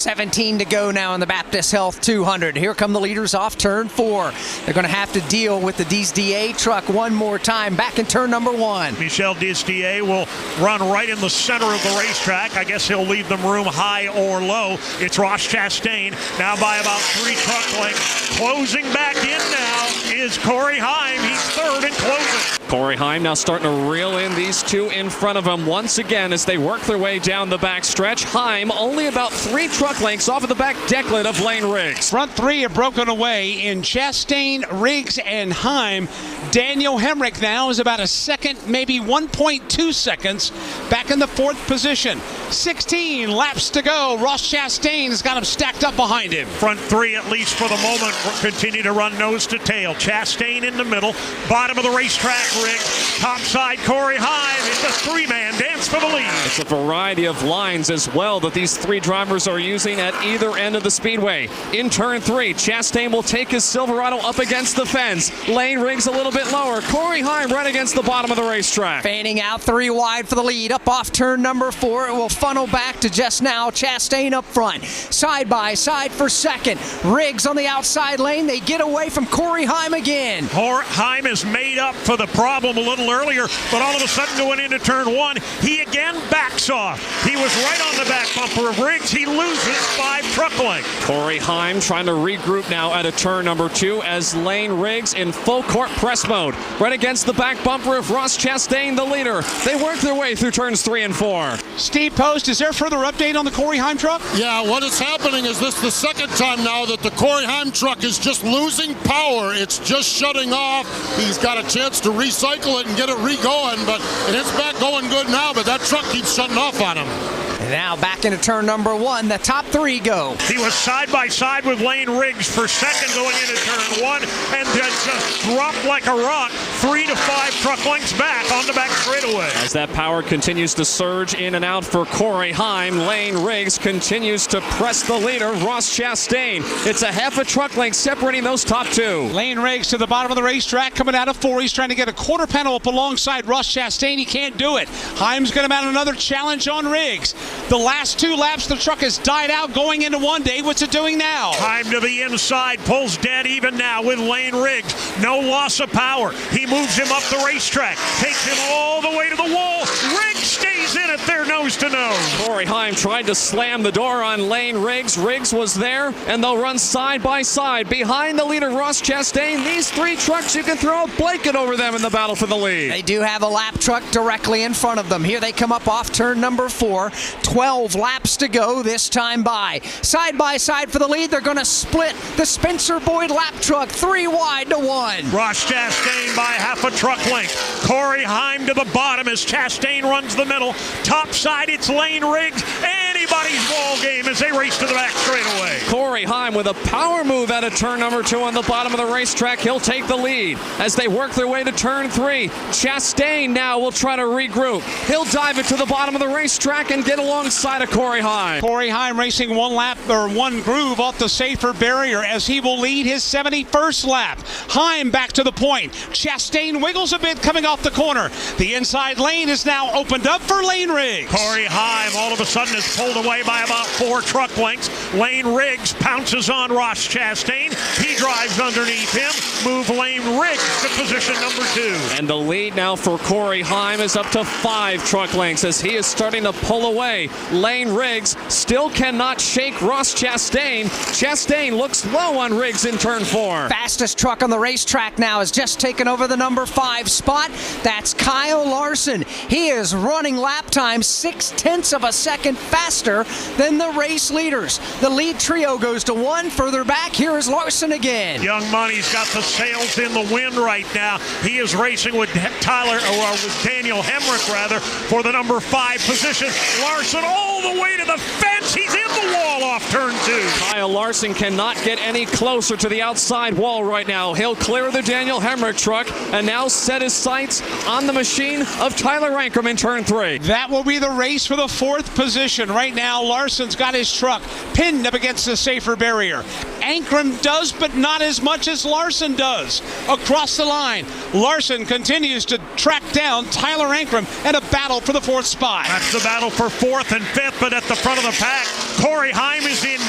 17 to go now in the Baptist Health 200. Here come the leaders off turn 4. They're going to have to deal with the DSDA truck one more time. Back in turn number 1. Michel DSDA will run right in the center of the racetrack. I guess he'll leave them room high or low. It's Ross Chastain now by about 3 truck lengths. Closing back in now is Corey Heim. He's third and closing. Corey Heim now starting to reel in these two in front of him once again as they work their way down the back stretch. Heim only about 3 truck lengths off of the back decklet of Lane Riggs. Front 3 have broken away in Chastain, Riggs, and Heim. Daniel Hemrick now is about a second, maybe 1.2 seconds back in the 4th position. 16 laps to go. Ross Chastain has got him stacked up behind him. Front 3, at least for the moment, continue to run nose to tail. Chastain in the middle, bottom of the racetrack, Riggs. Top side, Corey Heim. It's a 3-man dance for the lead. It's a variety of lines as well that these 3 drivers are using at either end of the speedway. In turn 3, Chastain will take his Silverado up against the fence. Lane Riggs a little bit lower. Corey Heim right against the bottom of the racetrack. Fanning out 3 wide for the lead. Up off turn number 4. It will funnel back to just now Chastain up front. Side by side for second. Riggs on the outside lane. They get away from Corey Heim again. Heim has made up for the problem a little earlier, but all of a sudden going into turn 1, he again backs off. He was right on the back bumper of Riggs. He loses 5 truck lengths. Corey Heim trying to regroup now out of turn number 2 as Lane Riggs in full court press mode. Right against the back bumper of Ross Chastain, the leader. They work their way through turns 3 and 4. Steve Post, is there further update on the Corey Heim truck? Yeah, what is happening is this the second time now that the Corey Heim truck is just losing power. It's just shutting off. He's got a chance to recycle it and get it re-going, but it's back going good now, but that truck keeps shutting off on him. And now back into turn number 1. The top 3 go. He was side by side with Lane Riggs for second going into turn 1 and then just dropped like a rock 3 to 5 truck lengths back on the back straightaway. As that power continues to surge in and out for Corey Heim, Lane Riggs continues to press the leader, Ross Chastain. It's a half a truck length separating those top 2. Lane Riggs to the bottom of the racetrack coming out of 4. He's trying to get a quarter panel up alongside Ross Chastain. He can't do it. Heim's going to mount another challenge on Riggs. The last 2 laps, the truck has died out going into 1 day. What's it doing now? Heim to the inside, pulls dead even now with Lane Riggs. No loss of power. He moves him up the racetrack, takes him all the way to the wall. Riggs stays in it there nose to nose. Corey Heim tried to slam the door on Lane Riggs. Riggs was there, and they'll run side by side. Behind the leader, Ross Chastain, these 3 trucks, you can throw a blanket over them in the battle for the lead. They do have a lap truck directly in front of them. Here they come up off turn number 4. 12 laps to go this time by side for the lead. They're going to split the Spencer Boyd lap truck 3 wide to 1. Ross Chastain by half a truck length. Corey Heim to the bottom as Chastain runs the middle. Top side, it's Lane Riggs. Anybody's ball game as they race to the back straightaway. Corey Heim with a power move out of turn number 2 on the bottom of the racetrack. He'll take the lead as they work their way to turn 3. Chastain now will try to regroup. He'll dive it to the bottom of the racetrack and get alongside of Corey Heim. Corey Heim racing 1 lap or 1 groove off the safer barrier as he will lead his 71st lap. Heim back to the point. Chastain wiggles a bit coming off the corner. The inside lane is now opened up for Lane Riggs. Corey Heim all of a sudden is pulled away by about 4 truck lengths. Lane Riggs pounces on Ross Chastain. He drives underneath him. Move Lane Riggs to position number 2. And the lead now for Corey Heim is up to 5 truck lengths as he is starting to pull away. Lane Riggs still cannot shake Ross Chastain. Chastain looks low on Riggs in turn 4. Fastest truck on the racetrack now has just taken over the number 5 spot. That's Kyle Larson. He is running lap time 0.6 of a second faster than the race leaders. The lead trio goes to 1. Further back, here is Larson again. Young Money's got the sails in the wind right now. He is racing with with Daniel Hemrick rather for the number 5 position. Larson all the way to the fence. He's in the wall off turn 2. Kyle Larson cannot get any closer to the outside wall right now. He'll clear the Daniel Hemrick truck and now set his sights on the machine of Tyler Ankrum in turn 3. That will be the race for the 4th position. Right now, Larson's got his truck pinned up against the safer barrier. Ankrum does, but not as much as Larson does. Across the line, Larson continues to track down Tyler Ankrum and a battle for the 4th spot. That's the battle for 4th and 5th, but at the front of the pack, Corey Heim is in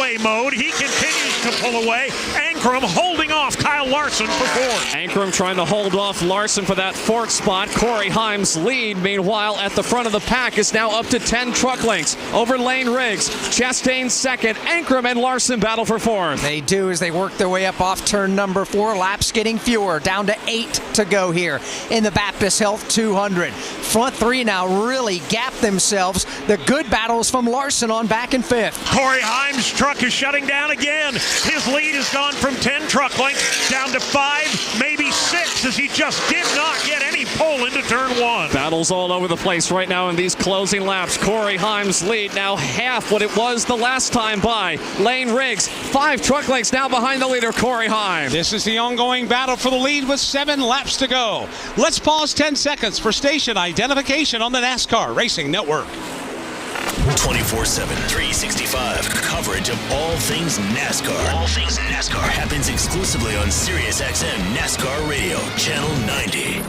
pull-away mode. He continues to pull away. Ankrum holding off Kyle Larson for fourth. Ankrum trying to hold off Larson for that fourth spot. Corey Himes' lead, meanwhile, at the front of the pack is now up to 10 truck lengths over Lane Riggs. Chastain second. Ankrum and Larson battle for fourth. They do as they work their way up off turn number 4. Laps getting fewer, down to 8 to go here in the Baptist Health 200. Front 3 now really gap themselves. The good battles from Larson on back in 5th. Corey Himes' truck is shutting down again. His lead has gone from 10 truck lengths down to 5, maybe 6, as he just did not get any pull into turn 1. Battles all over the place right now in these closing laps. Corey Himes' lead now half what it was the last time by. Lane Riggs, 5 truck lengths now behind the leader, Corey Himes. This is the ongoing battle for the lead with 7 laps to go. Let's pause 10 seconds for station identification on the NASCAR Racing Network. 24/7, 365. Coverage of all things NASCAR. All things NASCAR happens exclusively on SiriusXM NASCAR Radio, Channel 90.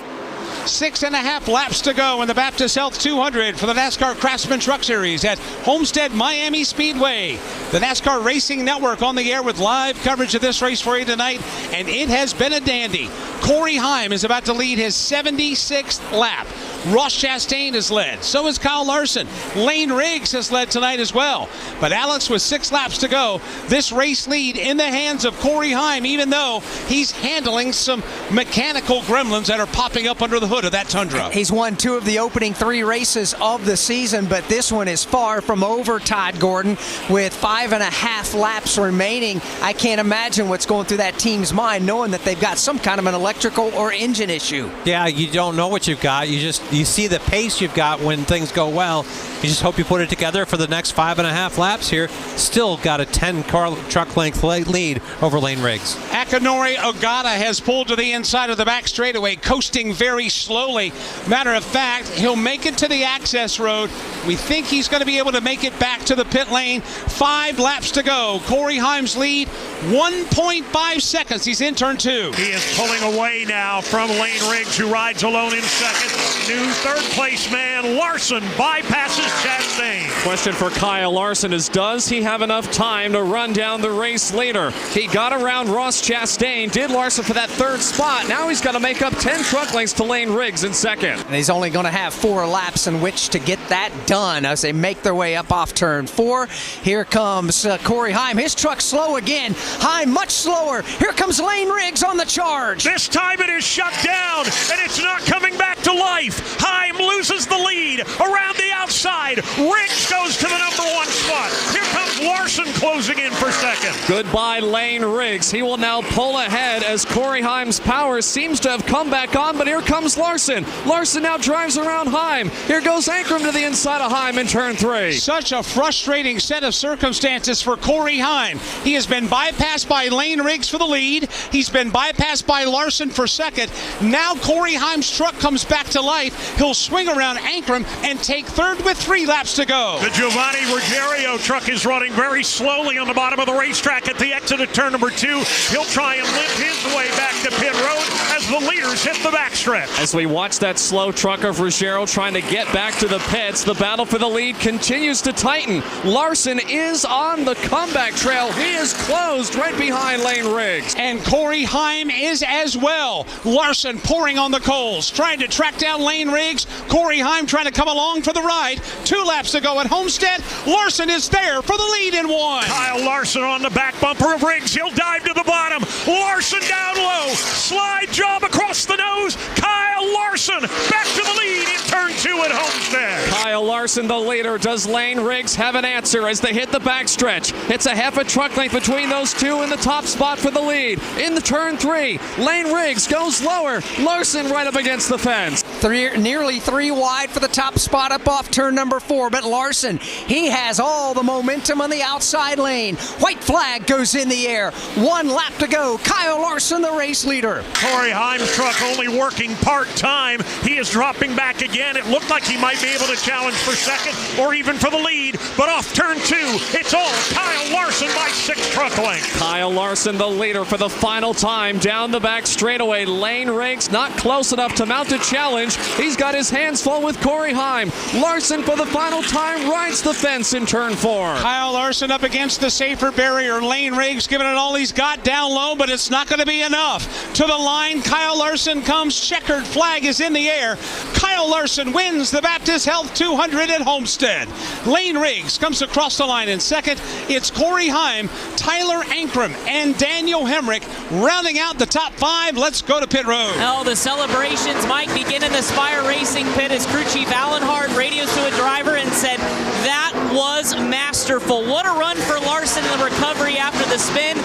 6.5 laps to go in the Baptist Health 200 for the NASCAR Craftsman Truck Series at Homestead-Miami Speedway. The NASCAR Racing Network on the air with live coverage of this race for you tonight, and it has been a dandy. Corey Himes is about to lead his 76th lap. Ross Chastain has led. So has Kyle Larson. Lane Riggs has led tonight as well. But Alex, with 6 laps to go, this race lead in the hands of Corey Himes, even though he's handling some mechanical gremlins that are popping up under the hood of that Tundra. He's won 2 of the opening 3 races of the season, but this one is far from over, Todd Gordon. With 5.5 laps remaining, I can't imagine what's going through that team's mind, knowing that they've got some kind of an electrical or engine issue. Yeah, you don't know what you've got. You see the pace you've got when things go well. You just hope you put it together for the next 5.5 laps here. Still got a 10-car truck length lead over Lane Riggs. Akinori Ogata has pulled to the inside of the back straightaway, coasting very slowly. Matter of fact, he'll make it to the access road. We think he's going to be able to make it back to the pit lane. 5 laps to go. Corey Himes' lead, 1.5 seconds. He's in turn 2. He is pulling away now from Lane Riggs, who rides alone in second. New third-place man Larson bypasses Chastain. Question for Kyle Larson is, does he have enough time to run down the race leader? He got around Ross Chastain, did Larson for that 3rd spot. Now he's got to make up 10 truck lengths to Lane Riggs in second. And he's only going to have 4 laps in which to get that done as they make their way up off turn 4. Here comes Corey Himes. His truck's slow again. Himes much slower. Here comes Lane Riggs on the charge. This time it is shut down, and it's not coming back to life. Himes loses the lead around the outside. Riggs goes to the number 1 spot. Here comes Larson closing in for second. Goodbye, Lane Riggs. He will now pull ahead as Corey Himes' power seems to have come back on, but here comes Larson. Larson now drives around Himes. Here goes Ankrum to the inside of Himes in turn 3. Such a frustrating set of circumstances for Corey Himes. He has been bypassed by Lane Riggs for the lead. He's been bypassed by Larson for second. Now Corey Himes' truck comes back to life. He'll swing around Ankrum and take 3rd with 3 laps to go. The Giovanni Ruggiero truck is running very slowly on the bottom of the racetrack at the exit of turn number 2. He'll try and limp his way back to pit road as the leaders hit the backstretch. As we watch that slow truck of Ruggiero trying to get back to the pits, the battle for the lead continues to tighten. Larson is on the comeback trail. He is closed right behind Lane Riggs. And Corey Himes is as well. Larson pouring on the coals, trying to track down Lane Riggs. Corey Himes trying to come along for the ride. 2 laps to go at Homestead. Larson is there for the lead in 1. Kyle Larson on the back bumper of Riggs. He'll dive to the bottom. Larson down low. Slide job across the nose. Kyle Larson back to the lead in turn 2 at Homestead. Kyle Larson, the leader. Does Lane Riggs have an answer as they hit the backstretch? It's a half a truck length between those two in the top spot for the lead. In the turn 3, Lane Riggs goes lower. Larson right up against the fence. Nearly 3 wide for the top spot up off turn number 4, but Larson, he has all the momentum on the outside lane. White flag goes in the air. 1 lap to go. Kyle Larson, the race leader. Corey Himes' truck only working part-time. He is dropping back again. It looked like he might be able to challenge for second or even for the lead, but off turn 2, it's all Kyle Larson Larson by 6 truck lengths. Kyle Larson, the leader for the final time down the back straightaway. Lane Riggs not close enough to mount a challenge. He's got his hands full with Corey Heim. Larson for the final time rides the fence in turn 4. Kyle Larson up against the safer barrier. Lane Riggs giving it all he's got down low, but it's not going to be enough. To the line, Kyle Larson comes. Checkered flag is in the air. Kyle Larson wins the Baptist Health 200 at Homestead. Lane Riggs comes across the line in second. It's Corey Heim, Tyler Ankrum, and Daniel Hemrick rounding out the top 5. Let's go to pit road. Oh, the celebrations might begin in the Spire Racing pit as crew chief Alan Hart radios to a driver and said, "That was masterful." What a run for Larson in the recovery after the spin.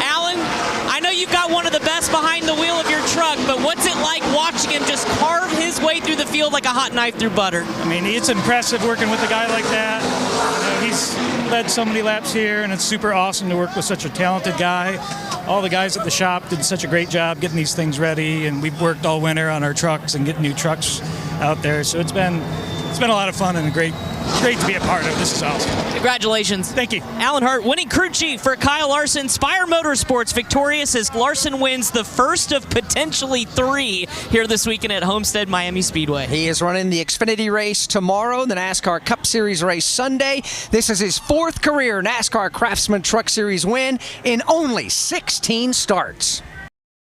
Alan, I know you've got one of the best behind the wheel of your truck, but what's it like watching him just carve his way through the field like a hot knife through butter? I mean, it's impressive working with a guy like that. He's led so many laps here, and it's super awesome to work with such a talented guy. All the guys at the shop did such a great job getting these things ready, and we've worked all winter on our trucks and getting new trucks out there. So it's been a lot of fun and great to be a part of. This is awesome. Congratulations. Thank you. Alan Hart, winning crew chief for Kyle Larson. Spire Motorsports victorious as Larson wins the first of potentially 3 here this weekend at Homestead-Miami Speedway. He is running the Xfinity race tomorrow, the NASCAR Cup Series race Sunday. This is his 4th career NASCAR Craftsman Truck Series win in only 16 starts.